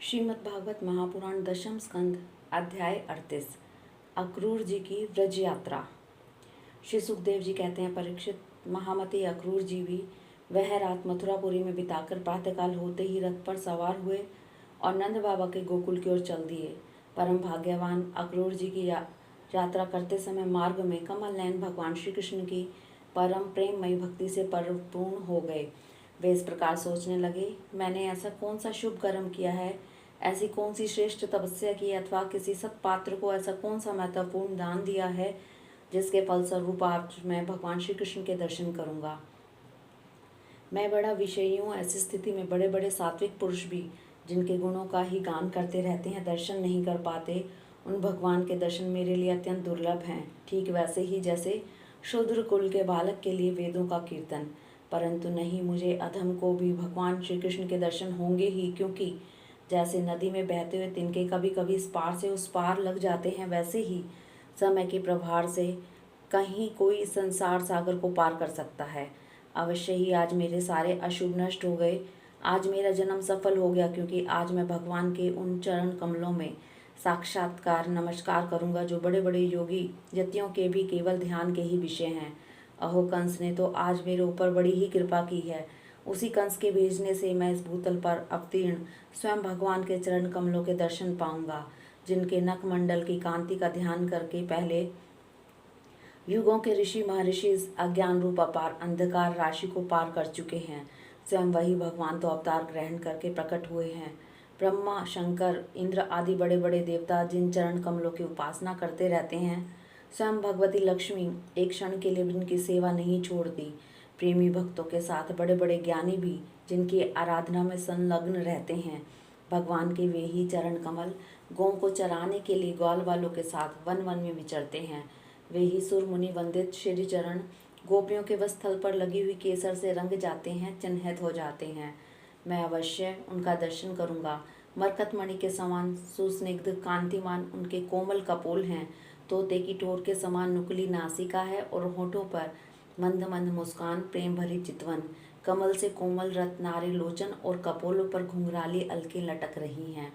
श्रीमद् भागवत महापुराण दशम स्कंद अध्याय 38 अक्रूर जी की व्रज यात्रा। श्री सुखदेव जी कहते हैं, परीक्षित, महामती अक्रूर जी भी वह रात मथुरापुरी में बिताकर प्रातःकाल होते ही रथ पर सवार हुए और नंद बाबा के गोकुल की ओर चल दिए। परम भाग्यवान अक्रूर जी की यात्रा करते समय मार्ग में कमल नयन भगवान श्री कृष्ण की परम प्रेममयी भक्ति से परिपूर्ण हो गए। वे इस प्रकार सोचने लगे, मैंने ऐसा कौन सा शुभ कर्म किया है, ऐसी कौन सी श्रेष्ठ तपस्या की, अथवा किसी सत्पात्र को ऐसा कौन सा महत्वपूर्ण दान दिया है जिसके फलस्वरूप आज मैं भगवान श्री कृष्ण के दर्शन करूंगा। मैं बड़ा विषयी हूँ। ऐसी स्थिति में बड़े बड़े सात्विक पुरुष भी जिनके गुणों का ही गान करते रहते हैं, दर्शन नहीं कर पाते। उन भगवान के दर्शन मेरे लिए अत्यंत दुर्लभ हैं, ठीक वैसे ही जैसे शूद्र कुल के बालक के लिए वेदों का कीर्तन। परंतु नहीं, मुझे अधम को भी भगवान श्री कृष्ण के दर्शन होंगे ही, क्योंकि जैसे नदी में बहते हुए तिनके कभी कभी इस पार से उस पार लग जाते हैं, वैसे ही समय के प्रभार से कहीं कोई संसार सागर को पार कर सकता है। अवश्य ही आज मेरे सारे अशुभ नष्ट हो गए। आज मेरा जन्म सफल हो गया, क्योंकि आज मैं भगवान के उन चरण कमलों में साक्षात्कार नमस्कार करूंगा जो बड़े बड़े योगी यतियों के भी केवल ध्यान के ही विषय हैं। अहो, कंस ने तो आज मेरे ऊपर बड़ी ही कृपा की है। उसी कंस के भेजने से मैं इस भूतल पर अवतीर्ण स्वयं भगवान के चरण कमलों के दर्शन पाऊंगा, जिनके नखमंडल की कांति का ध्यान करके पहले युगों के ऋषि महर्षि इस अज्ञान रूप अपार अंधकार राशि को पार कर चुके हैं। स्वयं वही भगवान तो अवतार ग्रहण करके प्रकट हुए हैं। ब्रह्मा, शंकर, इंद्र आदि बड़े बड़े देवता जिन चरण कमलों की उपासना करते रहते हैं, स्वयं भगवती लक्ष्मी एक क्षण के लिए भी इनकी सेवा नहीं छोड़ती। प्रेमी भक्तों के साथ बड़े बड़े ज्ञानी भी जिनकी आराधना में संलग्न रहते हैं। भगवान के वे ही चरण कमल गौ को चराने के लिए ग्वाल वालों के साथ वन वन में विचरते हैं। वे ही सुर मुनि वंदित श्री चरण गोपियों के वस्थल पर लगी हुई केसर से रंग जाते हैं, चिन्हित हो जाते हैं। मैं अवश्य उनका दर्शन करूंगा। मरकतमणि के समान सुस्निग्ध कांतिमान उनके कोमल कपोल हैं। तोते की ठोर के समान नुकीली नासिका है और होठों पर मंद मंद मुस्कान, प्रेम भरी चितवन। कमल से कोमल रत्नारे लोचन और कपोलों पर घुंघराली अलकें लटक रही हैं।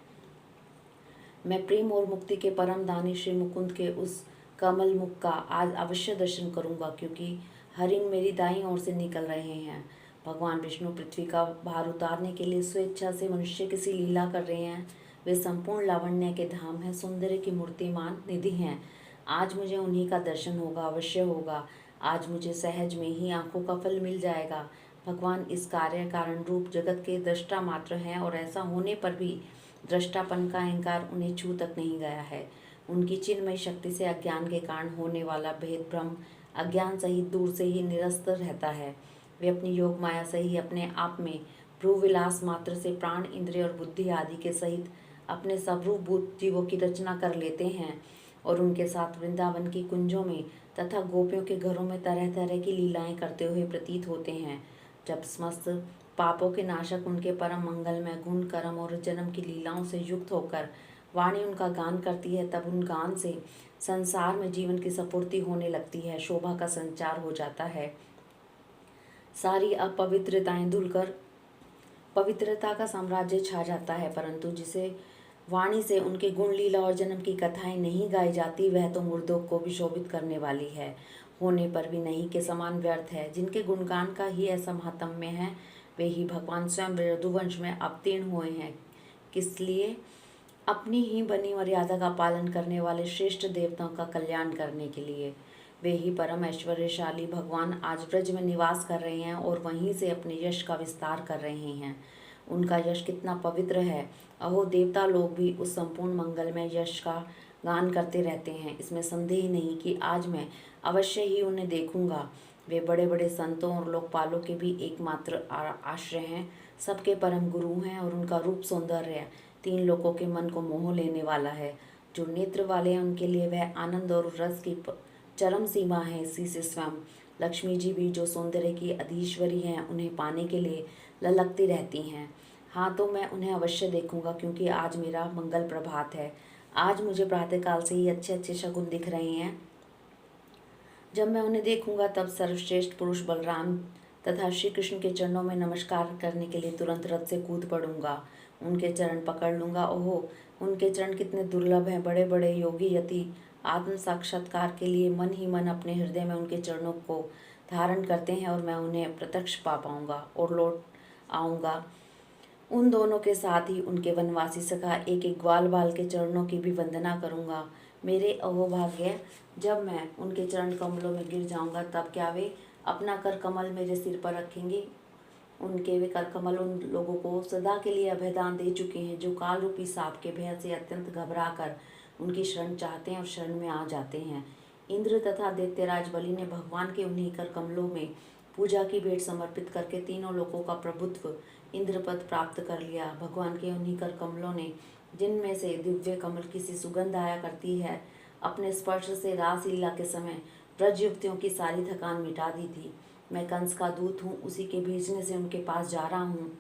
मैं प्रेम और मुक्ति के परम दानी श्री मुकुंद के उस कमल मुख का आज अवश्य दर्शन करूंगा, क्योंकि हरिण मेरी दाईं ओर से निकल रहे हैं। भगवान विष्णु पृथ्वी का भार उतारने के लिए स्वेच्छा से मनुष्य की सी लीला कर रहे हैं। वे संपूर्ण लावण्य के धाम हैं, सौंदर्य की मूर्तिमान निधि हैं। आज मुझे उन्हीं का दर्शन होगा, अवश्य होगा। आज मुझे सहज में ही आंखों का फल मिल जाएगा। भगवान इस कार्य कारण रूप जगत के दृष्टा मात्र हैं, और ऐसा होने पर भी दृष्टापन का अहंकार उन्हें छू तक नहीं गया है। उनकी चिन्मय शक्ति से अज्ञान के कारण होने वाला भेद भ्रम अज्ञान सहित दूर से ही निरस्त रहता है। वे अपनी योग माया से ही अपने आप में भ्रू विलास मात्र से प्राण, इंद्रिय और बुद्धि आदि के सहित अपने सर्वभूत जीवों की रचना कर लेते हैं, और उनके साथ वृंदावन की कुंजों में तथा गोपियों के घरों में तरह तरह की लीलाएं करते हुए प्रतीत होते हैं। जब समस्त पापों के नाशक उनके परम मंगलमय गुण, कर्म और जन्म की लीलाओं से युक्त होकर वाणी उनका गान करती है, तब उन गान से संसार में जीवन की सपूर्ति होने लगती है, शोभा का संचार हो जाता है। सारी अपवित्रताएं धुलकर पवित्रता का साम्राज्य छा जाता है। परंतु जिसे वाणी से उनके गुण, लीला और जन्म की कथाएं नहीं गाई जाती, वह तो मुर्दों को भी शोभित करने वाली है, होने पर भी नहीं के समान व्यर्थ है। जिनके गुणगान का ही ऐसा महात्म्य है, वे ही भगवान स्वयं यदुवंश में अवतीर्ण हुए हैं। किस लिए? अपनी ही बनी मर्यादा का पालन करने वाले श्रेष्ठ देवताओं का कल्याण करने के लिए। वे ही परम ऐश्वर्यशाली भगवान आज ब्रज में निवास कर रहे हैं और वहीं से अपने यश का विस्तार कर रहे हैं। उनका यश कितना पवित्र है। अहो, देवता लोग भी उस संपूर्ण मंगलमय यश का गान करते रहते हैं। इसमें संदेह नहीं कि आज मैं अवश्य ही उन्हें देखूंगा। वे बड़े बड़े संतों और लोकपालों के भी एकमात्र आश्रय हैं, सबके परम गुरु हैं, और उनका रूप सौंदर्य तीन लोगों के मन को मोह लेने वाला है। जो नेत्र वाले हैं उनके लिए वह आनंद और रस की चरम सीमा है। इसी से स्वयं लक्ष्मी जी भी, जो सौंदर्य की अधीश्वरी हैं, उन्हें पाने के लिए ललकती रहती हैं। हाँ, तो मैं उन्हें अवश्य देखूंगा, क्योंकि आज मेरा मंगल प्रभात है। आज मुझे प्रातःकाल से ही अच्छे अच्छे शगुन दिख रहे हैं। जब मैं उन्हें देखूंगा तब सर्वश्रेष्ठ पुरुष बलराम तथा श्री कृष्ण के चरणों में नमस्कार करने के लिए तुरंत रथ से कूद पड़ूंगा। उनके चरण पकड़ लूँगा। ओहो, उनके चरण कितने दुर्लभ हैं। बड़े बड़े योगी यति आत्म साक्षात्कार के लिए मन ही मन अपने हृदय में उनके चरणों को धारण करते हैं और मैं उन्हें प्रत्यक्ष पा पाऊँगा और लौट आऊँगा। उन दोनों के साथ ही उनके वनवासी सखा एक एक ग्वाल बाल के चरणों की भी वंदना करूँगा। मेरे अहोभाग्य, जब मैं उनके चरण कमलों में गिर जाऊँगा तब क्या वे अपना कर कमल मेरे सिर पर रखेंगे? उनके वे कर कमल उन लोगों को सदा के लिए अभयदान दे चुके हैं जो काल रूपी सांप के भय से अत्यंत घबरा कर उनकी शरण चाहते हैं और शरण में आ जाते हैं। इंद्र तथा दैत्यराज बलि ने भगवान के उन्हीं कर कमलों में पूजा की भेंट समर्पित करके तीनों लोकों का प्रभुत्व इंद्रपद प्राप्त कर लिया। भगवान के उन्हीं कर कमलों ने, जिनमें से दिव्य कमल की सी सुगंध आया करती है, अपने स्पर्श से रासलीला के समय ब्रज युवतियों की सारी थकान मिटा दी थी। मैं कंस का दूत हूँ, उसी के भेजने से उनके पास जा रहा हूँ।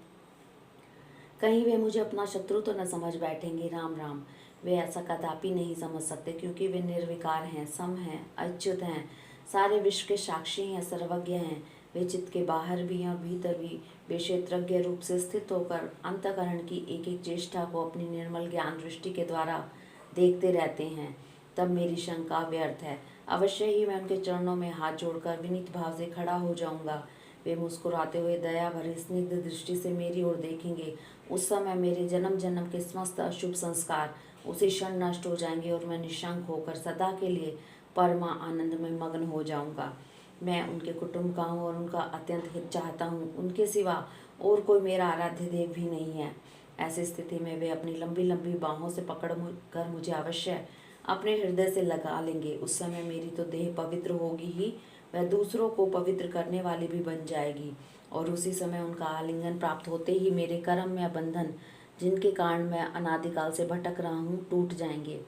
कहीं वे मुझे अपना शत्रु तो न समझ बैठेंगे। राम राम, वे ऐसा कदापि नहीं समझ सकते, क्योंकि वे निर्विकार हैं, सम हैं, अच्युत हैं, सारे विश्व के साक्षी हैं, सर्वज्ञ हैं। वे चित्त के बाहर भी हैं और भीतर भी। वे क्षेत्रज्ञ रूप से स्थित होकर अंतःकरण की एक एक चेष्टा को अपनी निर्मल ज्ञान दृष्टि के द्वारा देखते रहते हैं। तब मेरी शंका व्यर्थ है। अवश्य ही मैं उनके चरणों में हाथ जोड़कर विनीत भाव से खड़ा हो जाऊंगा। वे मुस्कुराते हुए दया भरी स्निग्ध दृष्टि से मेरी ओर देखेंगे। उस समय मेरे जन्म जन्म के समस्त अशुभ संस्कार उसी क्षण नष्ट हो जाएंगे और मैं निशंक होकर सदा के लिए परमा आनंद में मग्न हो जाऊंगा। मैं उनके कुटुंब का हूँ और उनका अत्यंत हित चाहता हूँ। उनके सिवा और कोई मेरा आराध्य देव भी नहीं है। ऐसी स्थिति में वे अपनी लंबी लंबी बाहों से पकड़ कर मुझे अवश्य अपने हृदय से लगा लेंगे। उस समय मेरी तो देह पवित्र होगी ही, वह दूसरों को पवित्र करने वाली भी बन जाएगी। और उसी समय उनका आलिंगन प्राप्त होते ही मेरे कर्म में बंधन, जिनके कारण मैं अनादिकाल से भटक रहा हूँ, टूट जाएंगे।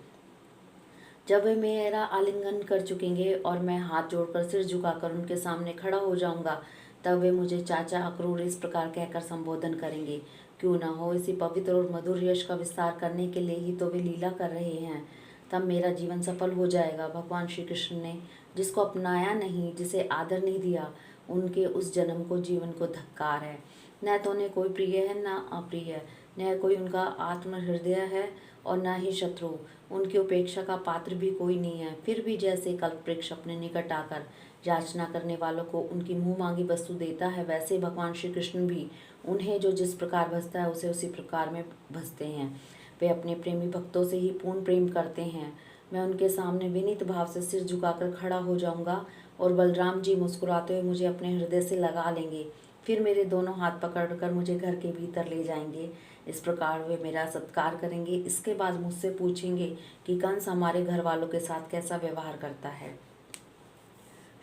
जब वे मेरा आलिंगन कर चुकेंगे और मैं हाथ जोड़कर सिर झुकाकर उनके सामने खड़ा हो जाऊंगा, तब वे मुझे चाचा अक्रूर इस प्रकार कहकर संबोधन करेंगे। क्यों न हो, इसी पवित्र और मधुर यश का विस्तार करने के लिए ही तो वे लीला कर रहे हैं। तब मेरा जीवन सफल हो जाएगा। भगवान श्री कृष्ण ने जिसको अपनाया नहीं, जिसे आदर नहीं दिया, उनके उस जन्म को, जीवन को धिक्कार है। न तो उन्हें कोई प्रिय है न अप्रिय, न कोई उनका आत्म हृदय है और न ही शत्रु। उनकी उपेक्षा का पात्र भी कोई नहीं है। फिर भी जैसे कल्पवृक्ष अपने निकट आकर याचना करने वालों को उनकी मुँह मांगी वस्तु देता है, वैसे भगवान श्री कृष्ण भी उन्हें जो जिस प्रकार भजता है उसे उसी प्रकार में भजते हैं। वे अपने प्रेमी भक्तों से ही पूर्ण प्रेम करते हैं। मैं उनके सामने विनीत भाव से सिर झुकाकर खड़ा हो जाऊंगा और बलराम जी मुस्कुराते हुए मुझे अपने हृदय से लगा लेंगे। फिर मेरे दोनों हाथ पकड़कर मुझे घर के भीतर ले जाएंगे। इस प्रकार वे मेरा सत्कार करेंगे। इसके बाद मुझसे पूछेंगे कि कंस हमारे घर वालों के साथ कैसा व्यवहार करता है।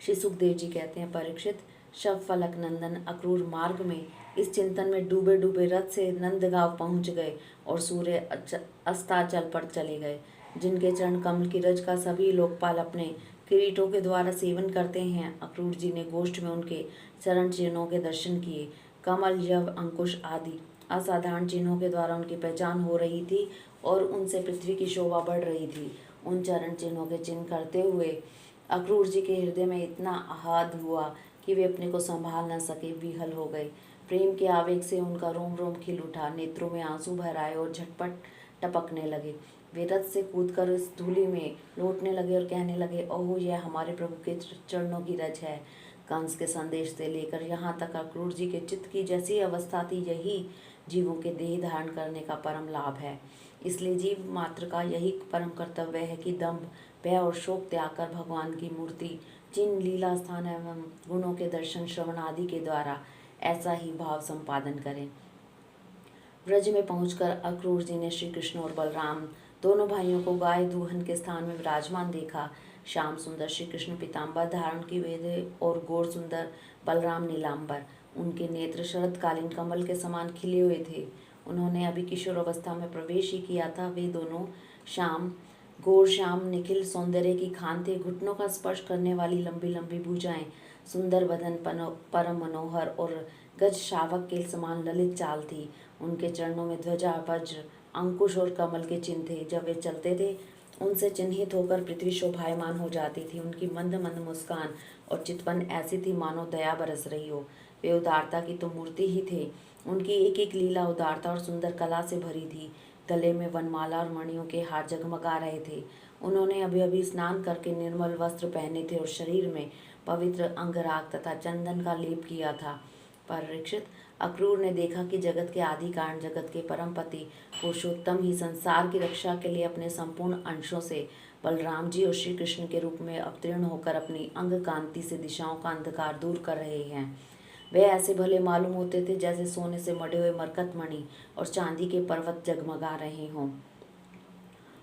श्री सुखदेव जी कहते हैं, परीक्षित, शव फलक नंदन अक्रूर मार्ग में इस चिंतन में डूबे डूबे रथ से नंदगांव पहुंच गए और सूर्य अस्ताचल पर चले गए। जिनके चरण कमल की रज का सभी लोकपाल अपने किरीटों के द्वारा सेवन करते हैं, अक्रूर जी ने गोष्ठ में उनके चरण चिन्हों के दर्शन किए। कमल, यव, अंकुश आदि असाधारण चिन्हों के द्वारा उनकी पहचान हो रही थी और उनसे पृथ्वी की शोभा बढ़ रही थी। उन चरण चिन्हों के चिन्ह करते हुए अक्रूर जी के हृदय में इतना आह्लाद हुआ कि वे अपने को संभाल न सके, विहल हो गए। प्रेम के आवेग से उनका रोम रोम खिल उठा, नेत्रों में आंसू भर आए और झटपट टपकने लगे। वे रथ से कूदकर इस धूलि में लौटने लगे और कहने लगे, ओहो, यह हमारे प्रभु के चरणों की रज है। कंस के संदेश से लेकर यहाँ तक अक्रूर जी के चित्त की जैसी अवस्था थी, यही जीवों के देह धारण करने का परम लाभ है। इसलिए जीव मात्र का यही परम कर्तव्य है कि दंभ, भय और शोक त्याग कर भगवान की मूर्ति, चिन्ह, लीला स्थान एवं गुणों के दर्शन, श्रवण आदि के द्वारा ऐसा ही भाव संपादन करें। ब्रज में पहुंचकर अक्रूर जी ने श्री कृष्ण और बलराम दोनों भाइयों को गाय दूहन के स्थान में विराजमान देखा। श्याम सुंदर श्री कृष्ण पीताम्बर धारण की वेदे और गौर सुंदर बलराम नीलांबर। उनके नेत्र शरदकालीन कमल के समान खिले हुए थे। उन्होंने अभी किशोर अवस्था में प्रवेश ही किया था। वे दोनों श्याम, गौर श्याम, निखिल सौंदर्य की खान थे। घुटनों का स्पर्श करने वाली लंबी लंबी भुजाएं, सुंदर बदन, परम मनोहर और गज शावक के समान ललित चाल थी। उनके चरणों में ध्वजा, वज्र, अंकुश और कमल के चिन्ह थे। जब वे चलते थे, उनसे चिन्हित होकर पृथ्वी शोभायमान हो जाती थी। उनकी मंद मंद मुस्कान और चितवन ऐसी थी मानो दया बरस रही हो। वे उदारता की तो मूर्ति ही थे। उनकी एक एक लीला उदारता और सुंदर कला से भरी थी। गले में वनमाला और मणियों के हार जगमगा रहे थे। उन्होंने अभी अभी स्नान करके निर्मल वस्त्र पहने थे और शरीर में पवित्र अंगराग तथा चंदन का लेप किया था। परीक्षित, अक्रूर ने देखा कि जगत के आदि कारण, जगत के परमपति पुरुषोत्तम ही संसार की रक्षा के लिए अपने संपूर्ण अंशों से बलराम जी और श्री कृष्ण के रूप में अवतीर्ण होकर अपनी अंग कांति से दिशाओं का अंधकार दूर कर रहे हैं। वे ऐसे भले मालूम होते थे जैसे सोने से मढ़े हुए मरकतमणि और चांदी के पर्वत जगमगा रहे हों।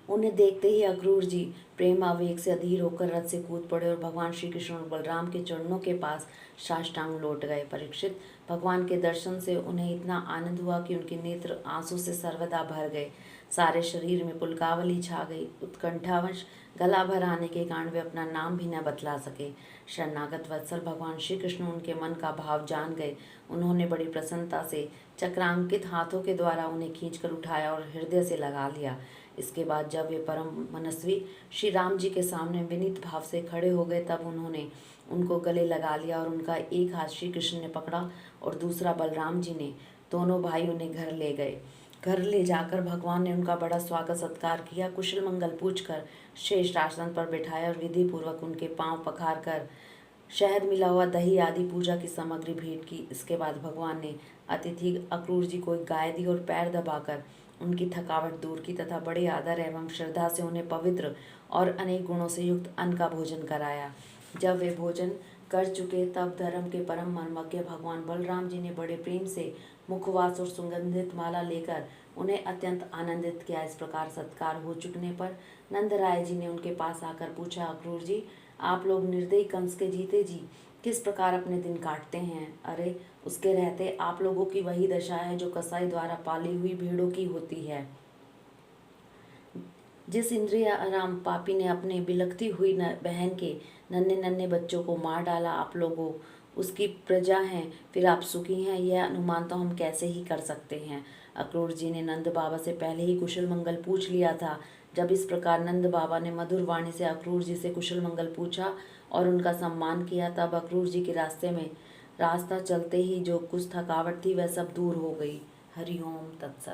उन्हें देखते ही अक्रूर जी प्रेम आवेग से अधीर होकर रथ से कूद पड़े और भगवान श्री कृष्ण और बलराम के चरणों के पास साष्टांग लौट गए। परीक्षित, भगवान के दर्शन से उन्हें इतना आनंद हुआ कि उनके नेत्र आंसू से सर्वदा भर गए। सारे शरीर में पुलकावली छा गई। उत्कंठावश गला भर आने के कारण वे अपना नाम भी न बतला सके। शरणागत वत्सल भगवान श्री कृष्ण उनके मन का भाव जान गए। उन्होंने बड़ी प्रसन्नता से चक्रांकित हाथों के द्वारा उन्हें खींचकर उठाया और हृदय से लगा लिया। इसके बाद जब वे परम मनस्वी श्री राम जी के सामने विनीत भाव से खड़े हो गए, तब उन्होंने उनको गले लगा लिया और उनका एक हाथ श्री कृष्ण ने पकड़ा और दूसरा बलराम जी ने। दोनों भाई उन्हें घर ले गए। घर ले जाकर भगवान ने उनका बड़ा स्वागत सत्कार किया। कुशल मंगल पूछकर श्रेष्ठ आसन पर बिठाया और विधि पूर्वक उनके पांव पखार कर शहद मिला हुआ दही आदि पूजा की सामग्री भेंट की। इसके बाद भगवान ने अतिथि अक्रूर जी को एक गाय दी और पैर दबाकर उनकी थकावट दूर की तथा बड़े आदर एवं श्रद्धा से उन्हें पवित्र और अनेक गुणों से युक्त अन्न का भोजन कराया। जब वे भोजन कर चुके, तब धर्म के परम मर्मज्ञ भगवान बलराम जी ने बड़े प्रेम से मुखवास और सुगंधित माला लेकर उन्हें अत्यंत आनंदित किया। इस प्रकार सत्कार हो चुकने पर नंदराय जी ने उनके पास आकर पूछा, अक्रूर जी, आप लोग निर्दयी कंस के जीते जी किस प्रकार अपने दिन काटते हैं? अरे, उसके रहते आप लोगों की वही दशा है जो कसाई द्वारा पाली हुई भेड़ों की होती है। जिस इंद्रिय आराम पापी ने अपने बिलखती हुई बहन के नन्हे नन्हे बच्चों को मार डाला, आप लोगों उसकी प्रजा हैं, फिर आप सुखी हैं, यह अनुमान तो हम कैसे ही कर सकते हैं। अक्रूर जी ने नंद बाबा से पहले ही कुशल मंगल पूछ लिया था। जब इस प्रकार नंद बाबा ने मधुर वाणी से अक्रूर जी से कुशल मंगल पूछा और उनका सम्मान किया, तब अक्रूर जी के रास्ता चलते ही जो कुछ थकावट थी वह सब दूर हो गई। हरि ओम तत्सत।